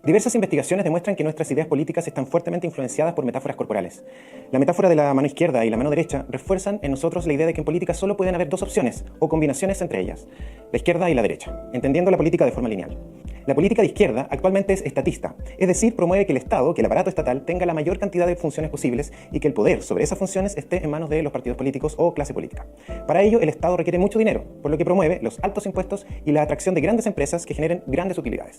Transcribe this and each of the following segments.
Diversas investigaciones demuestran que nuestras ideas políticas están fuertemente influenciadas por metáforas corporales. La metáfora de la mano izquierda y la mano derecha refuerzan en nosotros la idea de que en política solo pueden haber dos opciones o combinaciones entre ellas, la izquierda y la derecha, entendiendo la política de forma lineal. La política de izquierda actualmente es estatista, es decir, promueve que el Estado, que el aparato estatal, tenga la mayor cantidad de funciones posibles y que el poder sobre esas funciones esté en manos de los partidos políticos o clase política. Para ello, el Estado requiere mucho dinero, por lo que promueve los altos impuestos y la atracción de grandes empresas que generen grandes utilidades.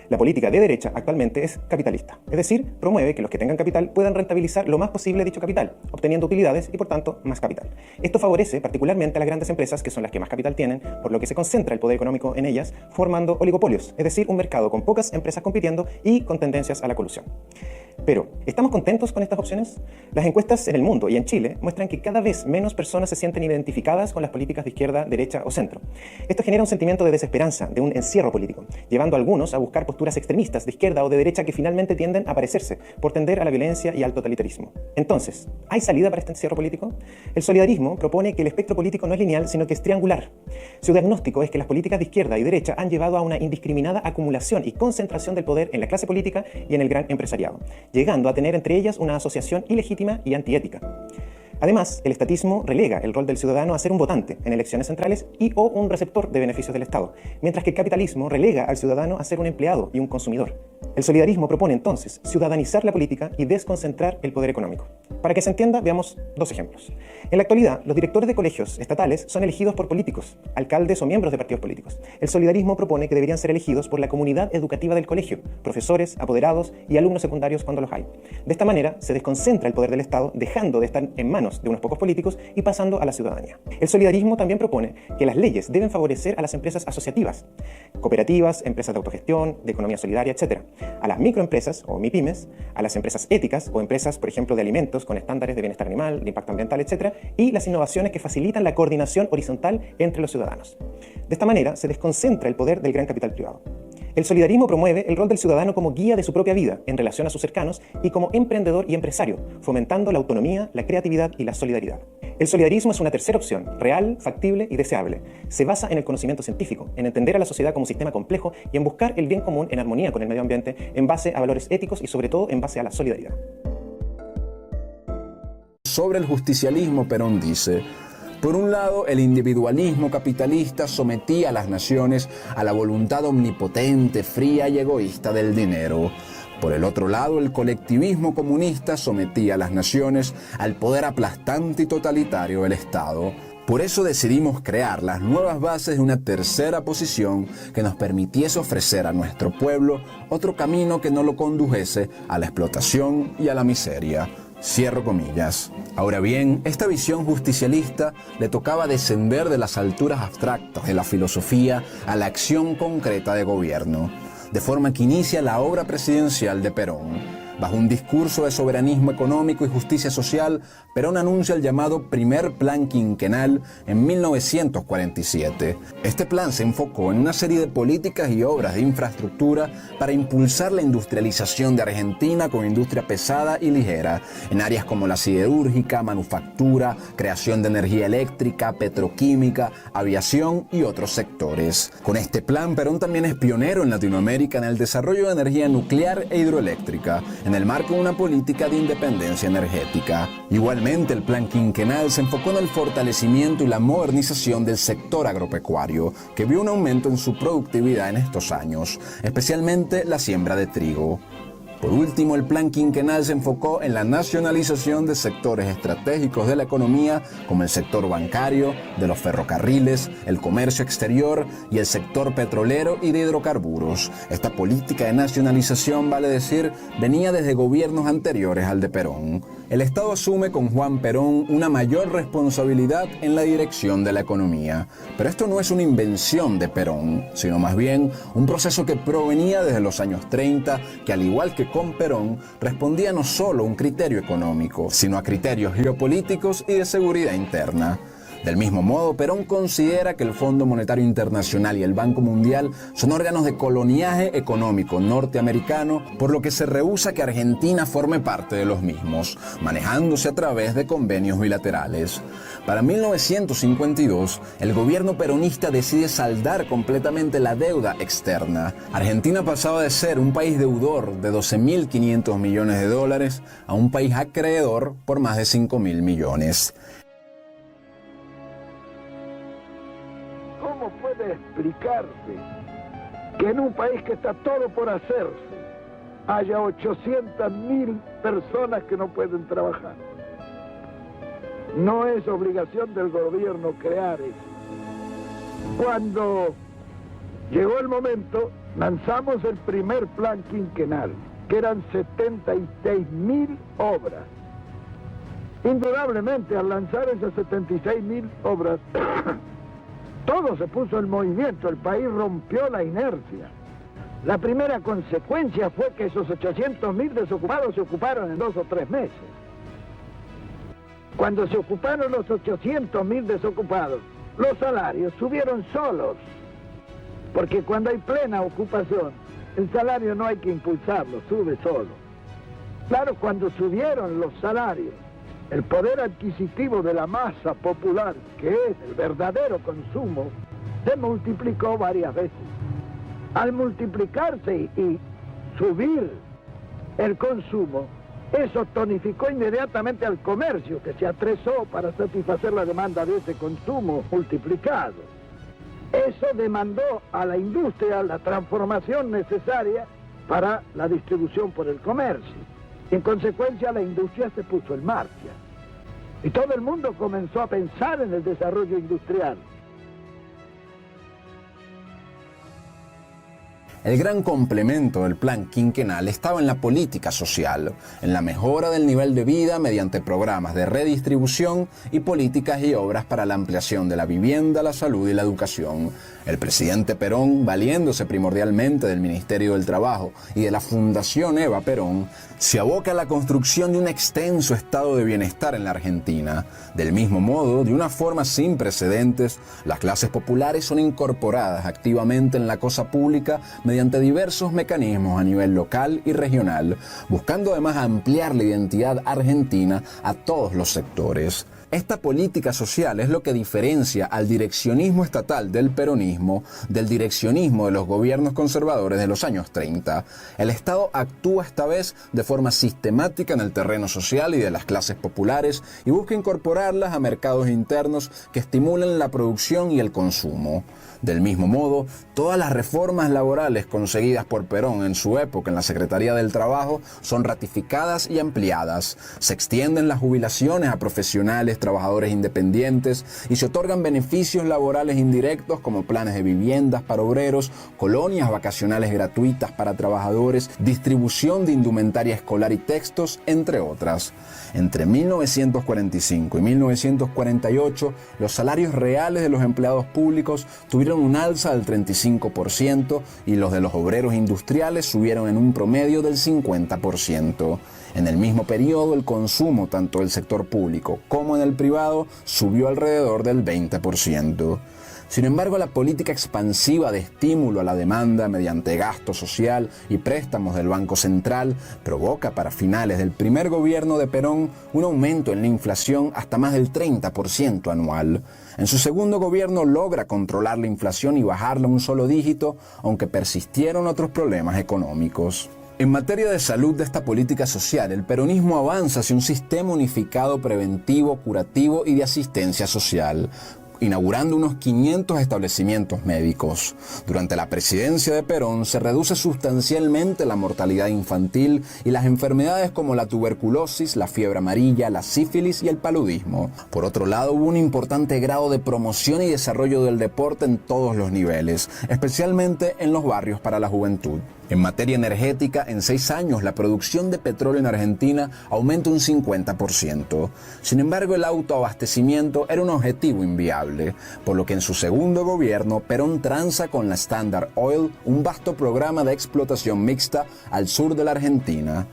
La política de derecha actualmente es capitalista, es decir, promueve que los que tengan capital puedan rentabilizar lo más posible dicho capital, obteniendo utilidades y por tanto más capital. Esto favorece particularmente a las grandes empresas, que son las que más capital tienen, por lo que se concentra el poder económico en ellas, formando oligopolios, es decir, un mercado con pocas empresas compitiendo y con tendencias a la colusión. Pero, ¿estamos contentos con estas opciones? Las encuestas en el mundo y en Chile muestran que cada vez menos personas se sienten identificadas con las políticas de izquierda, derecha o centro. Esto genera un sentimiento de desesperanza, de un encierro político, llevando a algunos a buscar posturas extremistas de izquierda o de derecha que finalmente tienden a parecerse por tender a la violencia y al totalitarismo. Entonces, ¿hay salida para este encierro político? El solidarismo propone que el espectro político no es lineal, sino que es triangular. Su diagnóstico es que las políticas de izquierda y derecha han llevado a una indiscriminada acumulación y concentración del poder en la clase política y en el gran empresariado, llegando a tener entre ellas una asociación ilegítima y antiética. Además, el estatismo relega el rol del ciudadano a ser un votante en elecciones centrales y o un receptor de beneficios del Estado, mientras que el capitalismo relega al ciudadano a ser un empleado y un consumidor. El solidarismo propone entonces ciudadanizar la política y desconcentrar el poder económico. Para que se entienda, veamos dos ejemplos. En la actualidad, los directores de colegios estatales son elegidos por políticos, alcaldes o miembros de partidos políticos. El solidarismo propone que deberían ser elegidos por la comunidad educativa del colegio, profesores, apoderados y alumnos secundarios cuando los hay. De esta manera, se desconcentra el poder del Estado, dejando de estar en manos de unos pocos políticos y pasando a la ciudadanía. El solidarismo también propone que las leyes deben favorecer a las empresas asociativas, cooperativas, empresas de autogestión, de economía solidaria, etc., a las microempresas o MIPYMES, a las empresas éticas o empresas, por ejemplo, de alimentos con estándares de bienestar animal, de impacto ambiental, etc., y las innovaciones que facilitan la coordinación horizontal entre los ciudadanos. De esta manera se desconcentra el poder del gran capital privado. El solidarismo promueve el rol del ciudadano como guía de su propia vida en relación a sus cercanos y como emprendedor y empresario, fomentando la autonomía, la creatividad y la solidaridad. El solidarismo es una tercera opción, real, factible y deseable. Se basa en el conocimiento científico, en entender a la sociedad como un sistema complejo y en buscar el bien común en armonía con el medio ambiente, en base a valores éticos y sobre todo en base a la solidaridad. Sobre el justicialismo, Perón dice: por un lado, el individualismo capitalista sometía a las naciones a la voluntad omnipotente, fría y egoísta del dinero. Por el otro lado, el colectivismo comunista sometía a las naciones al poder aplastante y totalitario del Estado. Por eso decidimos crear las nuevas bases de una tercera posición que nos permitiese ofrecer a nuestro pueblo otro camino que no lo condujese a la explotación y a la miseria. Cierro comillas. Ahora bien, esta visión justicialista le tocaba descender de las alturas abstractas de la filosofía a la acción concreta de gobierno, de forma que inicia la obra presidencial de Perón. Bajo un discurso de soberanismo económico y justicia social, Perón anuncia el llamado Primer Plan Quinquenal en 1947. Este plan se enfocó en una serie de políticas y obras de infraestructura para impulsar la industrialización de Argentina con industria pesada y ligera, en áreas como la siderúrgica, manufactura, creación de energía eléctrica, petroquímica, aviación y otros sectores. Con este plan, Perón también es pionero en Latinoamérica en el desarrollo de energía nuclear e hidroeléctrica, en el marco de una política de independencia energética. Igualmente, el plan quinquenal se enfocó en el fortalecimiento y la modernización del sector agropecuario, que vio un aumento en su productividad en estos años, especialmente la siembra de trigo. Por último, el plan quinquenal se enfocó en la nacionalización de sectores estratégicos de la economía, como el sector bancario, de los ferrocarriles, el comercio exterior y el sector petrolero y de hidrocarburos. Esta política de nacionalización, vale decir, venía desde gobiernos anteriores al de Perón. El Estado asume con Juan Perón una mayor responsabilidad en la dirección de la economía. Pero esto no es una invención de Perón, sino más bien un proceso que provenía desde los años 30, que al igual que con Perón, respondía no solo a un criterio económico, sino a criterios geopolíticos y de seguridad interna. Del mismo modo, Perón considera que el Fondo Monetario Internacional y el Banco Mundial son órganos de coloniaje económico norteamericano, por lo que se rehúsa que Argentina forme parte de los mismos, manejándose a través de convenios bilaterales. Para 1952, el gobierno peronista decide saldar completamente la deuda externa. Argentina pasaba de ser un país deudor de 12.500 millones de dólares a un país acreedor por más de 5.000 millones. ¿Cómo puede explicarse que en un país que está todo por hacerse haya 800.000 personas que no pueden trabajar? No es obligación del gobierno crear eso. Cuando llegó el momento, lanzamos el primer plan quinquenal, que eran 76.000 obras. Indudablemente, al lanzar esas 76.000 obras, todo se puso en movimiento, el país rompió la inercia. La primera consecuencia fue que esos 800.000 desocupados se ocuparon en 2 o 3 meses. Cuando se ocuparon los 800.000 desocupados, los salarios subieron solos, porque cuando hay plena ocupación, el salario no hay que impulsarlo, sube solo. Claro, cuando subieron los salarios, el poder adquisitivo de la masa popular, que es el verdadero consumo, se multiplicó varias veces. Al multiplicarse y subir el consumo, eso tonificó inmediatamente al comercio, que se atresó para satisfacer la demanda de ese consumo multiplicado. Eso demandó a la industria la transformación necesaria para la distribución por el comercio. En consecuencia, la industria se puso en marcha. Y todo el mundo comenzó a pensar en el desarrollo industrial. El gran complemento del plan quinquenal estaba en la política social, en la mejora del nivel de vida mediante programas de redistribución y políticas y obras para la ampliación de la vivienda, la salud y la educación. El presidente Perón, valiéndose primordialmente del Ministerio del Trabajo y de la Fundación Eva Perón, se aboca a la construcción de un extenso estado de bienestar en la Argentina. Del mismo modo, de una forma sin precedentes, las clases populares son incorporadas activamente en la cosa pública mediante diversos mecanismos a nivel local y regional, buscando además ampliar la identidad argentina a todos los sectores. Esta política social es lo que diferencia al direccionismo estatal del peronismo del direccionismo de los gobiernos conservadores de los años 30. El Estado actúa esta vez de forma sistemática en el terreno social y de las clases populares y busca incorporarlas a mercados internos que estimulen la producción y el consumo. Del mismo modo, todas las reformas laborales conseguidas por Perón en su época en la Secretaría del Trabajo son ratificadas y ampliadas. Se extienden las jubilaciones a profesionales, trabajadores independientes y se otorgan beneficios laborales indirectos como planes de viviendas para obreros, colonias vacacionales gratuitas para trabajadores, distribución de indumentaria escolar y textos, entre otras. Entre 1945 y 1948, los salarios reales de los empleados públicos tuvieron un alza del 35% y los de los obreros industriales subieron en un promedio del 50%. En el mismo periodo, el consumo, tanto del sector público como en el privado, subió alrededor del 20%. Sin embargo, la política expansiva de estímulo a la demanda mediante gasto social y préstamos del Banco Central provoca para finales del primer gobierno de Perón un aumento en la inflación hasta más del 30% anual. En su segundo gobierno logra controlar la inflación y bajarla a un solo dígito, aunque persistieron otros problemas económicos. En materia de salud de esta política social, el peronismo avanza hacia un sistema unificado preventivo, curativo y de asistencia social, inaugurando unos 500 establecimientos médicos. Durante la presidencia de Perón se reduce sustancialmente la mortalidad infantil y las enfermedades como la tuberculosis, la fiebre amarilla, la sífilis y el paludismo. Por otro lado, hubo un importante grado de promoción y desarrollo del deporte en todos los niveles, especialmente en los barrios para la juventud. En materia energética, en 6 años la producción de petróleo en Argentina aumenta un 50%. Sin embargo, el autoabastecimiento era un objetivo inviable, por lo que en su segundo gobierno Perón tranza con la Standard Oil un vasto programa de explotación mixta al sur de la Argentina.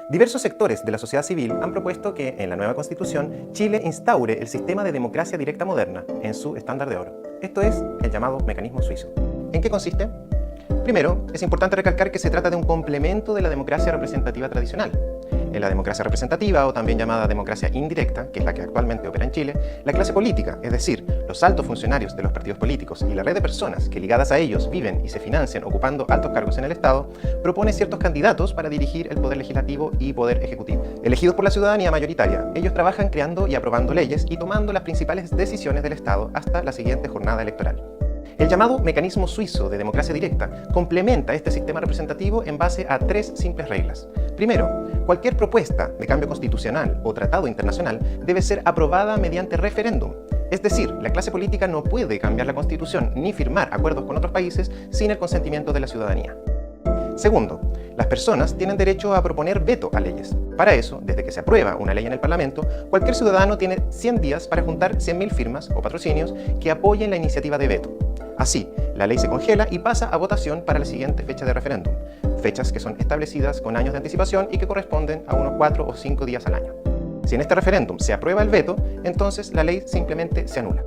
Diversos sectores de la sociedad civil han propuesto que en la nueva Constitución Chile instaure el sistema de democracia directa moderna en su estándar de oro. Esto es el llamado mecanismo suizo. ¿En qué consiste? Primero, es importante recalcar que se trata de un complemento de la democracia representativa tradicional. En la democracia representativa, o también llamada democracia indirecta, que es la que actualmente opera en Chile, la clase política, es decir, los altos funcionarios de los partidos políticos y la red de personas que ligadas a ellos viven y se financian ocupando altos cargos en el Estado, propone ciertos candidatos para dirigir el poder legislativo y poder ejecutivo. Elegidos por la ciudadanía mayoritaria, ellos trabajan creando y aprobando leyes y tomando las principales decisiones del Estado hasta la siguiente jornada electoral. El llamado mecanismo suizo de democracia directa complementa este sistema representativo en base a tres simples reglas. Primero, cualquier propuesta de cambio constitucional o tratado internacional debe ser aprobada mediante referéndum. Es decir, la clase política no puede cambiar la Constitución ni firmar acuerdos con otros países sin el consentimiento de la ciudadanía. Segundo, las personas tienen derecho a proponer veto a leyes. Para eso, desde que se aprueba una ley en el Parlamento, cualquier ciudadano tiene 100 días para juntar 100.000 firmas o patrocinios que apoyen la iniciativa de veto. Así, la ley se congela y pasa a votación para la siguiente fecha de referéndum, fechas que son establecidas con años de anticipación y que corresponden a unos 4 o 5 días al año. Si en este referéndum se aprueba el veto, entonces la ley simplemente se anula.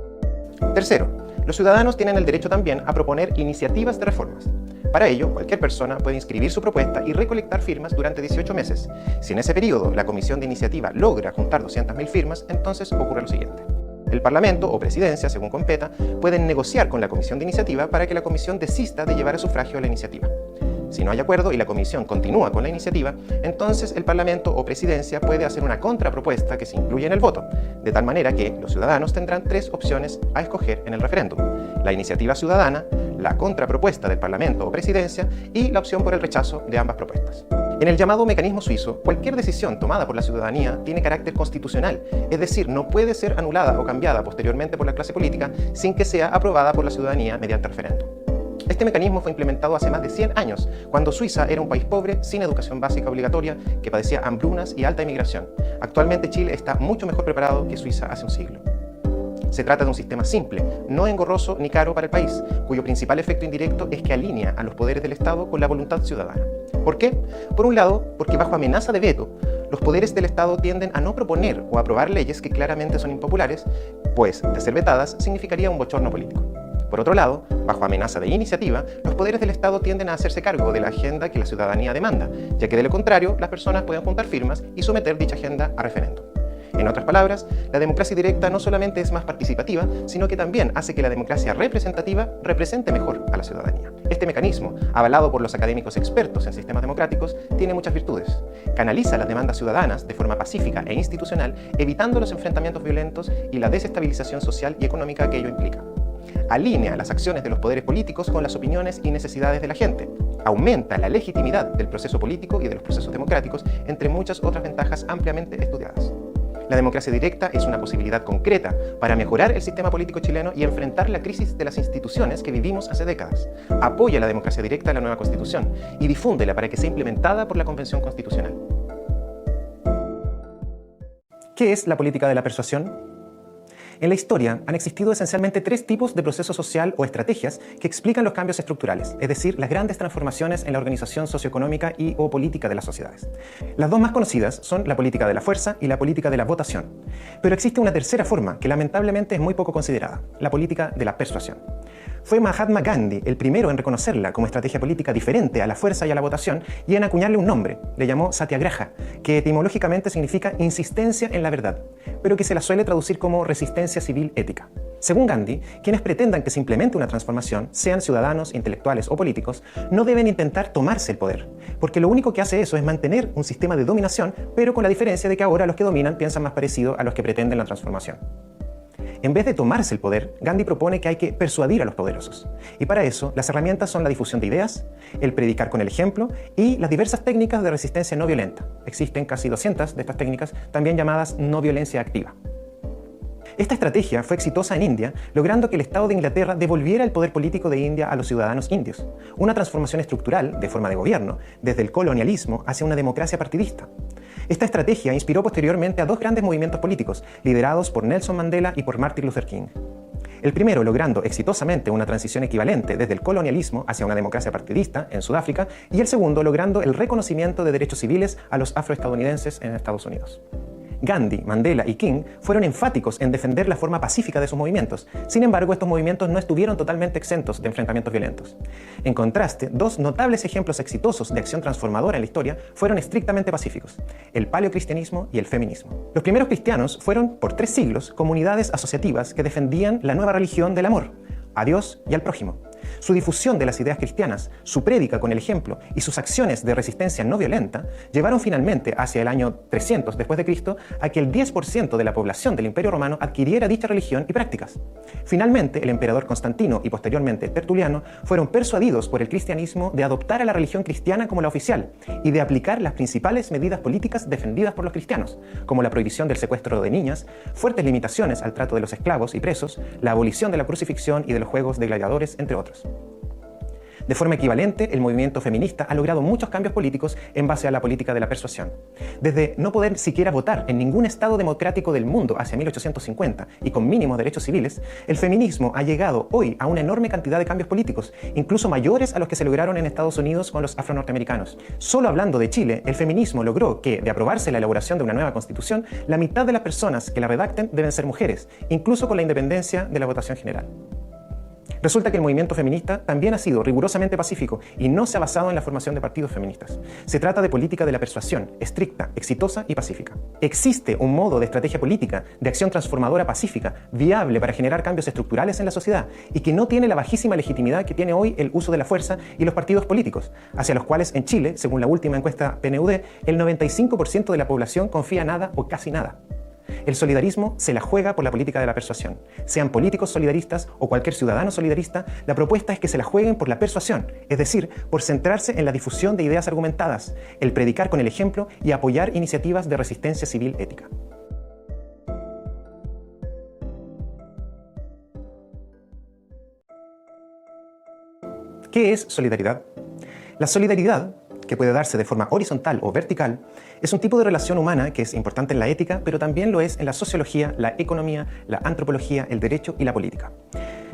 Tercero, los ciudadanos tienen el derecho también a proponer iniciativas de reformas. Para ello, cualquier persona puede inscribir su propuesta y recolectar firmas durante 18 meses. Si en ese periodo la comisión de iniciativa logra juntar 200.000 firmas, entonces ocurre lo siguiente. El Parlamento o Presidencia, según competa, pueden negociar con la Comisión de Iniciativa para que la Comisión desista de llevar a sufragio la iniciativa. Si no hay acuerdo y la Comisión continúa con la iniciativa, entonces el Parlamento o Presidencia puede hacer una contrapropuesta que se incluye en el voto, de tal manera que los ciudadanos tendrán tres opciones a escoger en el referéndum: la iniciativa ciudadana, la contrapropuesta del Parlamento o Presidencia y la opción por el rechazo de ambas propuestas. En el llamado mecanismo suizo, cualquier decisión tomada por la ciudadanía tiene carácter constitucional, es decir, no puede ser anulada o cambiada posteriormente por la clase política sin que sea aprobada por la ciudadanía mediante referéndum. Este mecanismo fue implementado hace más de 100 años, cuando Suiza era un país pobre, sin educación básica obligatoria, que padecía hambrunas y alta inmigración. Actualmente Chile está mucho mejor preparado que Suiza hace un siglo. Se trata de un sistema simple, no engorroso ni caro para el país, cuyo principal efecto indirecto es que alinea a los poderes del Estado con la voluntad ciudadana. ¿Por qué? Por un lado, porque bajo amenaza de veto, los poderes del Estado tienden a no proponer o aprobar leyes que claramente son impopulares, pues, de ser vetadas, significaría un bochorno político. Por otro lado, bajo amenaza de iniciativa, los poderes del Estado tienden a hacerse cargo de la agenda que la ciudadanía demanda, ya que de lo contrario, las personas pueden juntar firmas y someter dicha agenda a referéndum. En otras palabras, la democracia directa no solamente es más participativa, sino que también hace que la democracia representativa represente mejor a la ciudadanía. Este mecanismo, avalado por los académicos expertos en sistemas democráticos, tiene muchas virtudes. Canaliza las demandas ciudadanas de forma pacífica e institucional, evitando los enfrentamientos violentos y la desestabilización social y económica que ello implica. Alinea las acciones de los poderes políticos con las opiniones y necesidades de la gente. Aumenta la legitimidad del proceso político y de los procesos democráticos, entre muchas otras ventajas ampliamente estudiadas. La democracia directa es una posibilidad concreta para mejorar el sistema político chileno y enfrentar la crisis de las instituciones que vivimos hace décadas. Apoya la democracia directa en la nueva Constitución y difúndela para que sea implementada por la Convención Constitucional. ¿Qué es la política de la persuasión? En la historia han existido esencialmente tres tipos de proceso social o estrategias que explican los cambios estructurales, es decir, las grandes transformaciones en la organización socioeconómica y o política de las sociedades. Las dos más conocidas son la política de la fuerza y la política de la votación. Pero existe una tercera forma que lamentablemente es muy poco considerada, la política de la persuasión. Fue Mahatma Gandhi el primero en reconocerla como estrategia política diferente a la fuerza y a la votación y en acuñarle un nombre. Le llamó Satyagraha, que etimológicamente significa insistencia en la verdad, pero que se la suele traducir como resistencia civil ética. Según Gandhi, quienes pretendan que se implemente una transformación, sean ciudadanos, intelectuales o políticos, no deben intentar tomarse el poder, porque lo único que hace eso es mantener un sistema de dominación, pero con la diferencia de que ahora los que dominan piensan más parecido a los que pretenden la transformación. En vez de tomarse el poder, Gandhi propone que hay que persuadir a los poderosos. Y para eso, las herramientas son la difusión de ideas, el predicar con el ejemplo y las diversas técnicas de resistencia no violenta. Existen casi 200 de estas técnicas, también llamadas no violencia activa. Esta estrategia fue exitosa en India, logrando que el Estado de Inglaterra devolviera el poder político de India a los ciudadanos indios. Una transformación estructural, de forma de gobierno, desde el colonialismo hacia una democracia partidista. Esta estrategia inspiró posteriormente a dos grandes movimientos políticos, liderados por Nelson Mandela y por Martin Luther King. El primero logrando exitosamente una transición equivalente desde el colonialismo hacia una democracia partidista en Sudáfrica, y el segundo logrando el reconocimiento de derechos civiles a los afroestadounidenses en Estados Unidos. Gandhi, Mandela y King fueron enfáticos en defender la forma pacífica de sus movimientos. Sin embargo, estos movimientos no estuvieron totalmente exentos de enfrentamientos violentos. En contraste, dos notables ejemplos exitosos de acción transformadora en la historia fueron estrictamente pacíficos: el paleocristianismo y el feminismo. Los primeros cristianos fueron, por 3 siglos, comunidades asociativas que defendían la nueva religión del amor, a Dios y al prójimo. Su difusión de las ideas cristianas, su prédica con el ejemplo y sus acciones de resistencia no violenta llevaron finalmente, hacia el año 300 después de Cristo, a que el 10% de la población del Imperio Romano adquiriera dicha religión y prácticas. Finalmente, el emperador Constantino y posteriormente Tertuliano fueron persuadidos por el cristianismo de adoptar a la religión cristiana como la oficial y de aplicar las principales medidas políticas defendidas por los cristianos, como la prohibición del secuestro de niñas, fuertes limitaciones al trato de los esclavos y presos, la abolición de la crucifixión y de los juegos de gladiadores, entre otros. De forma equivalente, el movimiento feminista ha logrado muchos cambios políticos en base a la política de la persuasión. Desde no poder siquiera votar en ningún estado democrático del mundo hacia 1850 y con mínimos derechos civiles, el feminismo ha llegado hoy a una enorme cantidad de cambios políticos, incluso mayores a los que se lograron en Estados Unidos con los afronorteamericanos. Solo hablando de Chile, el feminismo logró que, de aprobarse la elaboración de una nueva constitución, la mitad de las personas que la redacten deben ser mujeres, incluso con la independencia de la votación general. Resulta que el movimiento feminista también ha sido rigurosamente pacífico y no se ha basado en la formación de partidos feministas. Se trata de política de la persuasión, estricta, exitosa y pacífica. Existe un modo de estrategia política, de acción transformadora pacífica, viable para generar cambios estructurales en la sociedad y que no tiene la bajísima legitimidad que tiene hoy el uso de la fuerza y los partidos políticos, hacia los cuales en Chile, según la última encuesta PNUD, el 95% de la población confía nada o casi nada. El solidarismo se la juega por la política de la persuasión. Sean políticos solidaristas o cualquier ciudadano solidarista, la propuesta es que se la jueguen por la persuasión, es decir, por centrarse en la difusión de ideas argumentadas, el predicar con el ejemplo y apoyar iniciativas de resistencia civil ética. ¿Qué es solidaridad? La solidaridad, que puede darse de forma horizontal o vertical, es un tipo de relación humana que es importante en la ética, pero también lo es en la sociología, la economía, la antropología, el derecho y la política.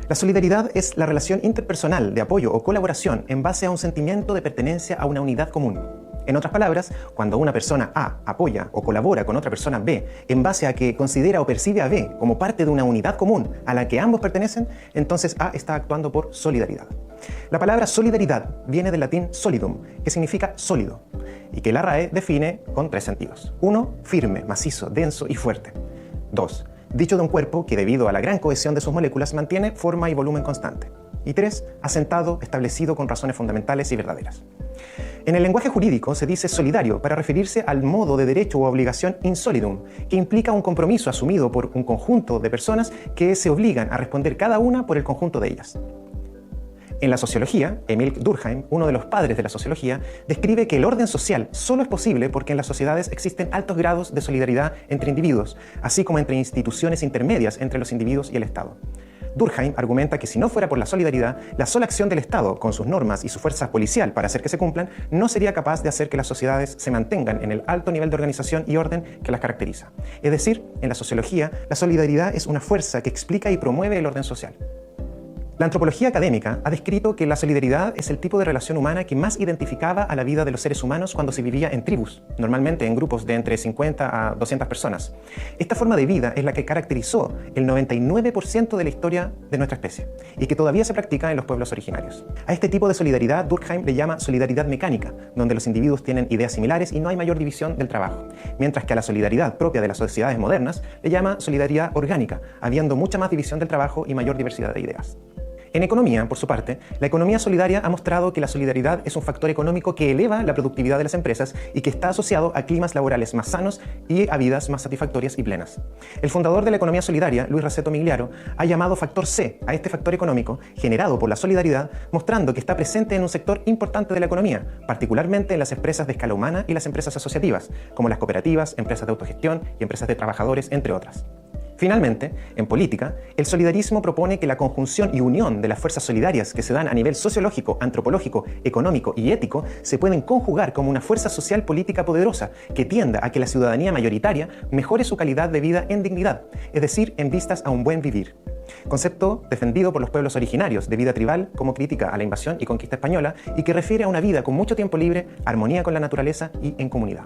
La solidaridad es la relación interpersonal de apoyo o colaboración en base a un sentimiento de pertenencia a una unidad común. En otras palabras, cuando una persona A apoya o colabora con otra persona B en base a que considera o percibe a B como parte de una unidad común a la que ambos pertenecen, entonces A está actuando por solidaridad. La palabra solidaridad viene del latín solidum, que significa sólido, y que la RAE define con 3 sentidos. 1. Firme, macizo, denso y fuerte. 2. Dicho de un cuerpo que debido a la gran cohesión de sus moléculas mantiene forma y volumen constante. Y 3. Asentado, establecido con razones fundamentales y verdaderas. En el lenguaje jurídico se dice solidario para referirse al modo de derecho o obligación insolidum, que implica un compromiso asumido por un conjunto de personas que se obligan a responder cada una por el conjunto de ellas. En la sociología, Emil Durkheim, uno de los padres de la sociología, describe que el orden social solo es posible porque en las sociedades existen altos grados de solidaridad entre individuos, así como entre instituciones intermedias entre los individuos y el Estado. Durkheim argumenta que si no fuera por la solidaridad, la sola acción del Estado, con sus normas y su fuerza policial para hacer que se cumplan, no sería capaz de hacer que las sociedades se mantengan en el alto nivel de organización y orden que las caracteriza. Es decir, en la sociología, la solidaridad es una fuerza que explica y promueve el orden social. La antropología académica ha descrito que la solidaridad es el tipo de relación humana que más identificaba a la vida de los seres humanos cuando se vivía en tribus, normalmente en grupos de entre 50 a 200 personas. Esta forma de vida es la que caracterizó el 99% de la historia de nuestra especie y que todavía se practica en los pueblos originarios. A este tipo de solidaridad Durkheim le llama solidaridad mecánica, donde los individuos tienen ideas similares y no hay mayor división del trabajo, mientras que a la solidaridad propia de las sociedades modernas le llama solidaridad orgánica, habiendo mucha más división del trabajo y mayor diversidad de ideas. En economía, por su parte, la economía solidaria ha mostrado que la solidaridad es un factor económico que eleva la productividad de las empresas y que está asociado a climas laborales más sanos y a vidas más satisfactorias y plenas. El fundador de la economía solidaria, Luis Raceto Migliaro, ha llamado factor C a este factor económico generado por la solidaridad, mostrando que está presente en un sector importante de la economía, particularmente en las empresas de escala humana y las empresas asociativas, como las cooperativas, empresas de autogestión y empresas de trabajadores, entre otras. Finalmente, en política, el solidarismo propone que la conjunción y unión de las fuerzas solidarias que se dan a nivel sociológico, antropológico, económico y ético se pueden conjugar como una fuerza social política poderosa que tienda a que la ciudadanía mayoritaria mejore su calidad de vida en dignidad, es decir, en vistas a un buen vivir. concepto defendido por los pueblos originarios de vida tribal como crítica a la invasión y conquista española y que refiere a una vida con mucho tiempo libre, armonía con la naturaleza y en comunidad.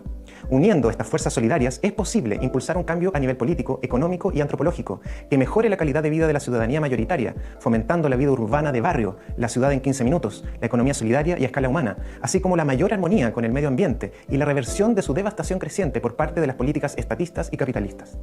Uniendo estas fuerzas solidarias es posible impulsar un cambio a nivel político, económico y antropológico que mejore la calidad de vida de la ciudadanía mayoritaria, fomentando la vida urbana de barrio, la ciudad en 15 minutos, la economía solidaria y a escala humana, así como la mayor armonía con el medio ambiente y la reversión de su devastación creciente por parte de las políticas estatistas y capitalistas.